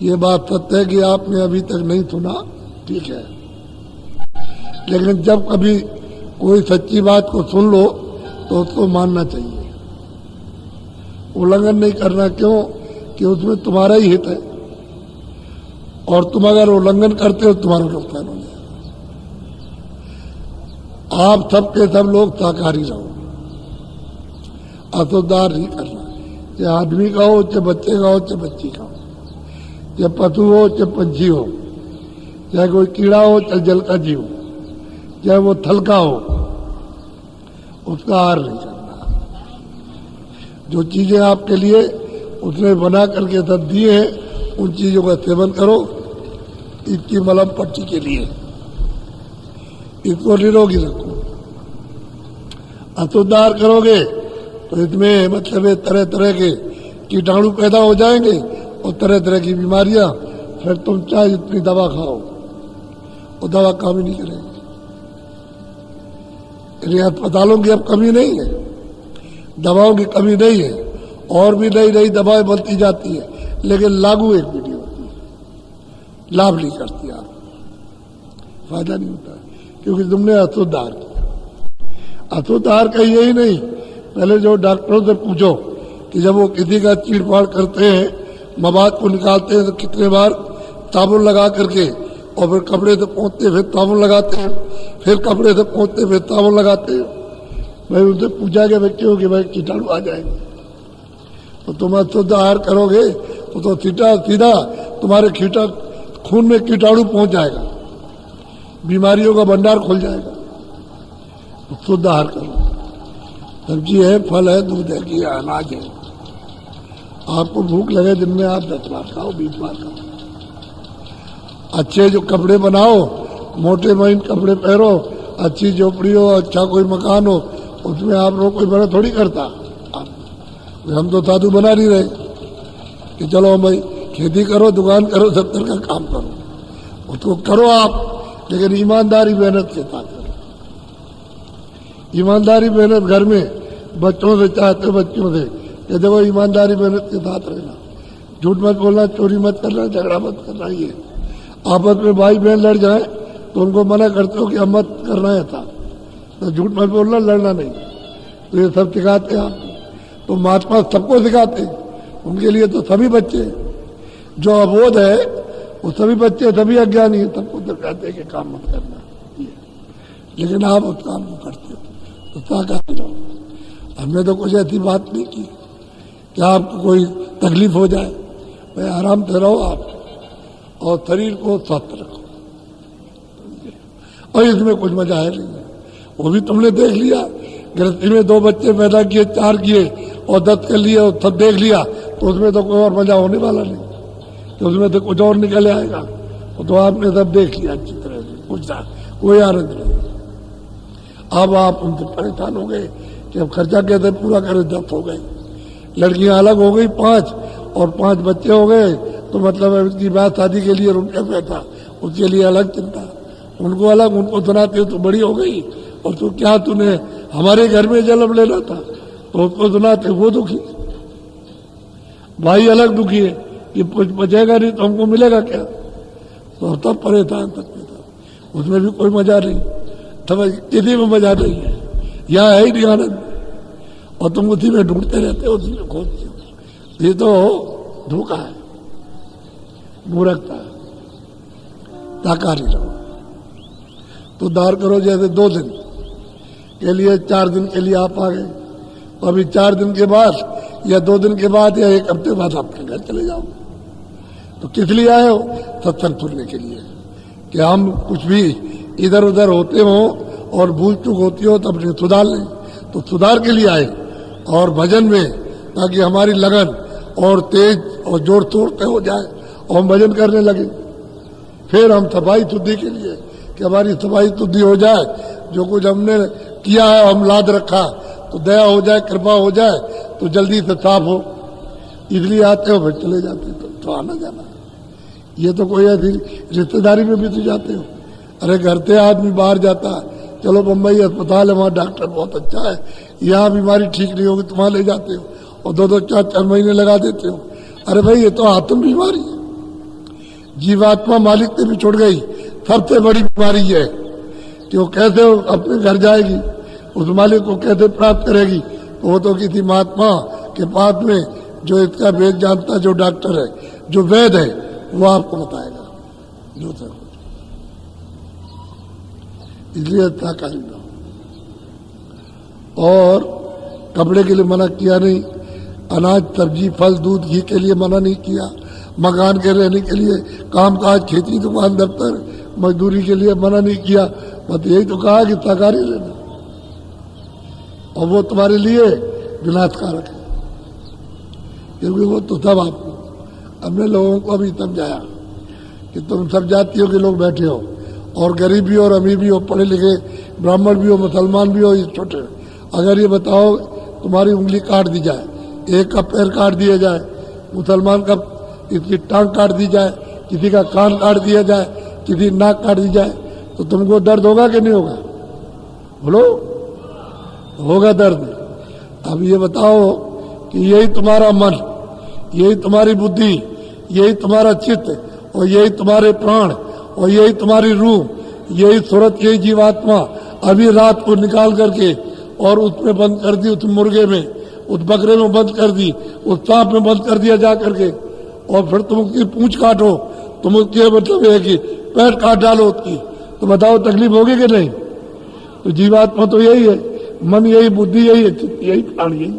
ये बात सत्य है कि आपने अभी तक नहीं सुना, ठीक है, लेकिन जब कभी कोई सच्ची बात को सुन लो तो उसको मानना चाहिए, उल्लंघन नहीं करना। क्यों? कि उसमें तुम्हारा ही हित है, और तुम अगर उल्लंघन करते हो तुम्हारा नुकसान हो जाएगा। आप सबके सब लोग शाकाहारी रहो, असुदार नहीं करना, चाहे आदमी का हो, चाहे बच्चे का हो, चाहे बच्ची का हो, चाहे पशु हो, चाहे पंछी हो, चाहे कोई कीड़ा हो, चाहे जल का जीव, चाहे वो थल का हो, उसका आहार नहीं करना। जो चीजें आपके लिए उसने बना करके सब दिए हैं, उन चीजों का सेवन करो, इसकी मलम पट्टी के लिए, इसको निरोगी रखो। असुदार करोगे तो इसमें मतलब तरह तरह के कीटाणु पैदा हो जाएंगे और तरह तरह की बीमारियां, फिर तुम चाहे जितनी दवा खाओ वो दवा काम ही नहीं करेगी। अस्पतालों की अब कमी नहीं है, दवाओं की कमी नहीं है, और भी नई नई दवाएं बनती जाती है, लेकिन लागू एक भी नहीं होती, लाभ नहीं करती, आप फायदा नहीं होता, क्योंकि तुमने असुदार किया। असुदार का यही नहीं, पहले जो डॉक्टरों से पूछो कि जब वो किसी का चीड़-फाड़ करते हैं, मवाद को निकालते हैं, तो कितने बार साबुन लगा करके, और फिर कपड़े से पोंछते फिर साबुन लगाते हैं, फिर कपड़े से पोंछते फिर साबुन लगाते हैं। भाई उनसे पूछा गया व्यक्तियों कि भाई कीटाणु आ जाएंगे, तो तुम अशुद्ध आहार करोगे तो सीधा तुम्हारे खून में कीटाणु पहुंच जाएगा, बीमारियों का भंडार खुल जाएगा। तो शुद्ध आहार करो, सब्जी है, फल है, दूध है, घी है, अनाज है। आपको भूख लगे दिन में आप 10 बार खाओ, 20 बार खाओ। अच्छे जो कपड़े बनाओ, मोटे महीन कपड़े पहनो, अच्छी झोपड़ी हो, अच्छा कोई मकान हो, उसमें आप लोग कोई बड़ा थोड़ी करता। हम तो साधु बना नहीं रहे कि चलो भाई खेती करो, दुकान करो, 70 का काम करो, उसको करो आप, लेकिन ईमानदारी मेहनत के साथ करो। ईमानदारी मेहनत घर में बच्चों से चाहते, बच्चों से कि देखो ईमानदारी मेहनत के साथ रहना, झूठ मत बोलना, चोरी मत करना, झगड़ा मत करना। ये आपस में भाई बहन लड़ जाए तो उनको मना करते हो कि अब मत करना है था, तो झूठ मत बोलना, लड़ना नहीं। तो ये सब सिखाते हैं आप, तो महात्मा सबको सिखाते हैं, उनके लिए तो सभी बच्चे, जो अबोध है वो सभी बच्चे, सभी अज्ञानी है, सबको सिखाते हैं कि काम मत करना, लेकिन आप उस काम को करते हो तो शाकाहारी रहो। हमने तो कुछ ऐसी बात नहीं की कि आपको कोई तकलीफ हो जाए, भाई आराम से रहो आप, और शरीर को स्वस्थ रखो, और इसमें कुछ मजा है नहीं। वो भी तुमने देख लिया, गृहस्थी में 2 बच्चे पैदा किए, 4 किए और 10 कर लिए और सब देख लिया, तो उसमें तो कोई और मजा होने वाला नहीं, तो उसमें तो कुछ और निकल आएगा। तो आपने सब देख लिया अच्छी तरह से, कुछ कोई आनंद नहीं। अब आप उनसे परेशान हो गए कि अब खर्चा कैसे पूरा करें, 10 हो गए, लड़कियां अलग हो गई 5, और 5 बच्चे हो गए, तो मतलब उसकी बात शादी के लिए रुपया पैसा, उसके लिए अलग चिंता, उनको अलग, उनको सुनाते तो बड़ी हो गई, और तो क्या तूने हमारे घर में जन्म लेना था, तो उसको सुनाते वो दुखी, भाई अलग दुखी है कि कुछ बचेगा नहीं तो हमको मिलेगा क्या, तो तब परेशान सकते था, उसमें भी कोई मजा नहीं, तब किसी में मजा नहीं है, यहाँ है ही नहीं आनंद, और तुम उसी में ढूंढते रहते हो, उसी में खोजते हो। ये तो धोखा है, मूर्खता है। शाकाहारी रहो, तो दार करो, जैसे 2 दिन के लिए, 4 दिन के लिए आप आ गए, तो अभी 4 दिन के बाद या 2 दिन के बाद या 1 हफ्ते बाद आपके घर चले जाओ। तो किस लिए आए हो? सत्संग सुनने के लिए, कि हम कुछ भी इधर उधर होते हो और भूल चूक होती हो तो अपने सुधार लें, तो सुधार के लिए आए, और भजन में ताकि हमारी लगन और तेज और जोर शोर से हो जाए और हम भजन करने लगे। फिर हम सफाई शुद्धि के लिए, कि हमारी सफाई शुद्धि हो जाए, जो कुछ हमने किया है हम लाद रखा, तो दया हो जाए, कृपा हो जाए, तो जल्दी से साफ हो, इसलिए आते हो, फिर चले जाते हो। तो आना जाना, ये तो कोई ऐसी रिश्तेदारी में भी तो जाते हो। अरे घर से आदमी बाहर जाता है, चलो बम्बई अस्पताल है, वहाँ डॉक्टर बहुत अच्छा है, यहाँ बीमारी ठीक नहीं होगी, तुम वहाँ ले जाते हो और 2-2, 4-4 महीने लगा देते हो। अरे भाई ये तो आत्म बीमारी है, जीवात्मा मालिक से भी छुट गई, सबसे बड़ी बीमारी है कि वो कैसे अपने घर जाएगी, उस मालिक को कैसे प्राप्त करेगी। तो वो तो किसी महात्मा के पास में जो इसका वेद जानता, जो डॉक्टर है, जो वैद है, वो आपको बताएगा जो सब। इसलिए अच्छा कार्य लो। और कपड़े के लिए मना किया नहीं, अनाज सब्जी फल दूध घी के लिए मना नहीं किया, मकान के रहने के लिए, काम काज खेती दुकान दफ्तर मजदूरी के लिए मना नहीं किया। बस यही तो कहा कि सहकारी लेना, और वो तुम्हारे लिए विनाशकारक है, क्योंकि वो तो सब आपको हमने लोगों को अभी समझाया कि तुम सब जातियों के लोग बैठे हो, और गरीब भी हो और अमीर भी हो, पढ़े लिखे ब्राह्मण भी हो, मुसलमान भी हो, ये छोटे। अगर ये बताओ तुम्हारी उंगली काट दी जाए, एक का पैर काट दिया जाए, मुसलमान का इसकी टांग काट दी जाए, किसी का कान काट दिया जाए, किसी नाक काट दी जाए, तो तुमको दर्द होगा कि नहीं होगा? बोलो, होगा दर्द। अब ये बताओ कि यही तुम्हारा मन, यही तुम्हारी बुद्धि, यही तुम्हारा चित्त, और यही तुम्हारे प्राण, और यही तुम्हारी रूह, यही सूरत, यही जीवात्मा अभी रात को निकाल करके और उसमें बंद कर दी, उस मुर्गे में, उस बकरे में बंद कर दी, उस सांप में बंद कर दिया जा करके, और फिर तुम उसकी पूंछ काटो, तुम उसके मतलब है कि पैर काट डालो उसकी, तो बताओ तकलीफ होगी कि नहीं? तो जीवात्मा तो यही है, मन यही, बुद्धि यही है, चित्त यही, प्राण यही।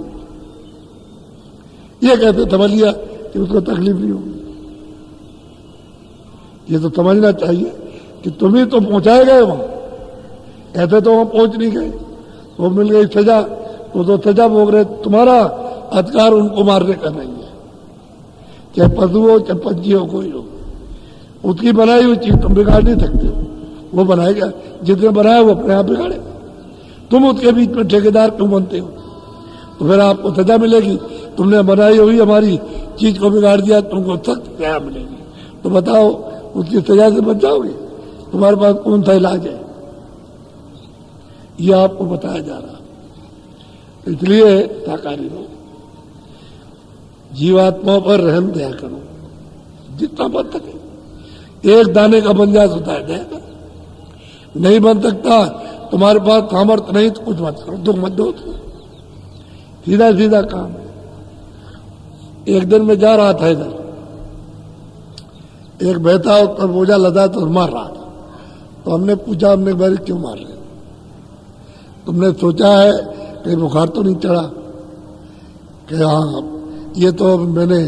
ये कैसे समझ लिया कि उसको तकलीफ नहीं होगी? ये तो समझना चाहिए कि तुम ही तो पहुंचाए गए वहां, ऐसे तो वहां पहुंच नहीं गए। तो मिल गई सजा, तो सजा भोग रहे। तुम्हारा अधिकार उनको मारने का नहीं है, चाहे पशु हो चाहे पंछी हो, कोई हो। उसकी बनाई हुई चीज तुम बिगाड़ नहीं सकते हो, वो बनाएगा, जिसने बनाया वो अपने आप बिगाड़ेगा। तुम उसके बीच में ठेकेदार क्यों बनते हो? तो फिर आपको सजा मिलेगी। तुमने बनाई हुई हमारी चीज को बिगाड़ दिया, तुमको सख्त सजा मिलेगी। तो बताओ उसकी सजा से बच जाओगे? तुम्हारे पास कौन सा इलाज है? ये आपको बताया जा रहा। इसलिए साकारी लो, जीवात्मा पर रहम दया करो जितना बन सके। एक दाने का बन जाए सुधार जाएगा, नहीं बन सकता, तुम्हारे पास सामर्थ्य नहीं तो कुछ मत करो, दुख मत दो। सीधा सीधा काम है। एक दिन मैं जा रहा था इधर, एक बैठा उस पर बोझा लदा तो मार रहा था। तो हमने पूछा, हमने भाई क्यों मार रहे? तुमने सोचा है कि बुखार तो नहीं चढ़ा? कि हाँ, ये तो मैंने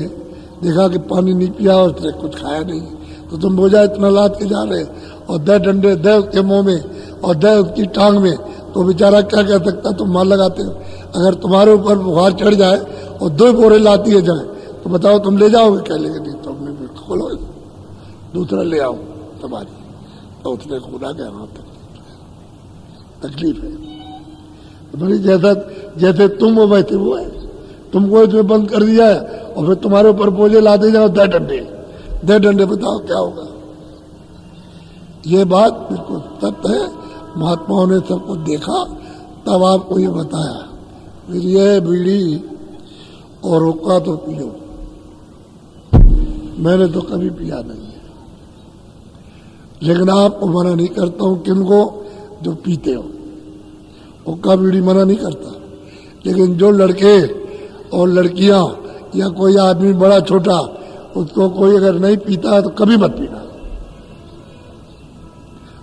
देखा कि पानी नहीं पिया और कुछ खाया नहीं, तो तुम बोझा इतना लाद के जा रहे, और 10 डंडे दे उसके मुंह में और 10 उसकी टांग में, तो बेचारा क्या कह सकता? तुम मार लगाते हो। अगर तुम्हारे ऊपर बुखार चढ़ जाए और 2 बोरे ला दिए जाए, तो बताओ तुम ले जाओगे? क्या लेंगे? नहीं। तो हमने फिर खोलो, दूसरा ले आओ तुम्हारी। तो उसने खुदा के हाँ तकलीफ है बड़ी, जैसे तुम हो वैसे वो है। तुमको इसमें बंद कर दिया है और फिर तुम्हारे ऊपर बोझे ला दे जाओ 10 डंडे, बताओ क्या होगा? ये बात बिल्कुल सत्य है। महात्माओं ने सबको देखा, तब आपको ये बताया। फिर ये बीड़ी और हुक्का तो पियो, मैंने तो कभी पिया नहीं है, लेकिन आपको मना नहीं करता हूं। किनको? जो पीते हो। हुक्का बीड़ी मना नहीं करता, लेकिन जो लड़के और लड़कियां या कोई आदमी बड़ा छोटा, उसको कोई अगर नहीं पीता है तो कभी मत पीना।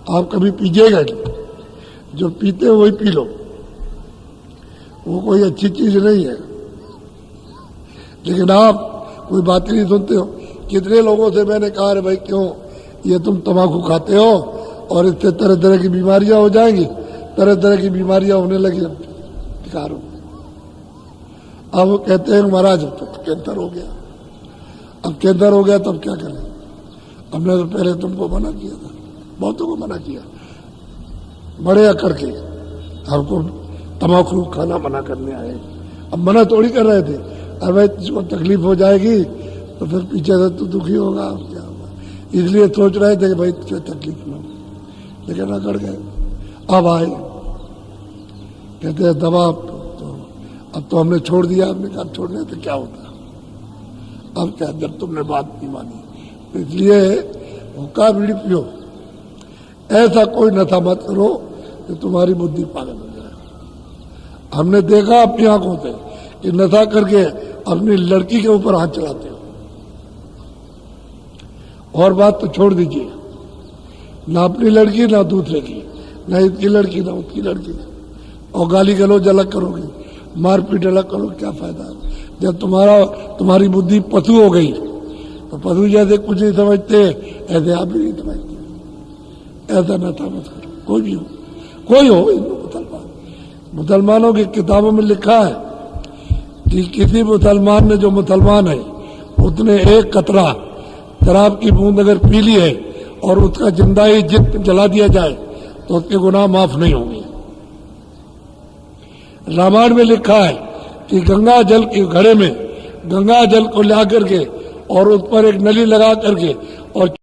आप कभी पीजिएगा नहीं, जो पीते हो वही पी लो, वो कोई अच्छी चीज नहीं है। लेकिन आप कोई बात नहीं सुनते हो। कितने लोगों से मैंने कहा, अरे भाई क्यों ये तुम तम्बाकू खाते हो और इससे तरह तरह की बीमारियां हो जाएंगी, तरह तरह की बीमारियां होने लगी। शिकार हो, अब वो कहते हैं महाराज अब तो कैंसर हो गया, अब कैंसर हो गया तो अब क्या करें? हमने तो पहले तुमको मना किया था, बहुतों को मना किया, बड़े अकड़ के हमको तम्बाकू खाना मना करने आए। अब मना थोड़ी कर रहे थे, अब भाई तुझको तकलीफ हो जाएगी तो फिर पीछे से तो दुखी होगा, अब क्या होगा? इसलिए सोच रहे थे कि भाई तुझे तकलीफ ना हो, लेकिन अकड़ गए। अब आए, कहते हैं दवा, अब तो हमने छोड़ दिया। हमने कहा छोड़ने तो क्या होता, अब क्या, जब तुमने बात नहीं मानी। इसलिए हुक्का बीड़ी पियो, ऐसा कोई नशा मत करो कि तुम्हारी बुद्धि पागल हो जाए। हमने देखा अपनी आंखों से कि नशा करके अपनी लड़की के ऊपर हाथ चलाते हो। और बात तो छोड़ दीजिए, ना अपनी लड़की ना दूसरे की, ना इसकी लड़की ना उसकी लड़की, और गाली गलौज अलग करोगे, मारपीट अलग करो, क्या फायदा। जब तुम्हारी बुद्धि पशु हो गई तो पशु जैसे कुछ नहीं समझते ऐसे आप भी नहीं समझते। ऐसा नशा मत करो, कोई हो मुसलमानों की किताबों में लिखा है कि किसी मुसलमान ने, जो मुसलमान है, उसने एक कतरा शराब की बूंद अगर पी ली है और उसका जिंदा ही जला दिया जाए तो उसके गुनाह माफ नहीं होंगे। रामायण में लिखा है कि गंगा जल के घड़े में गंगा जल को ला करके और उस पर एक नली लगा करके और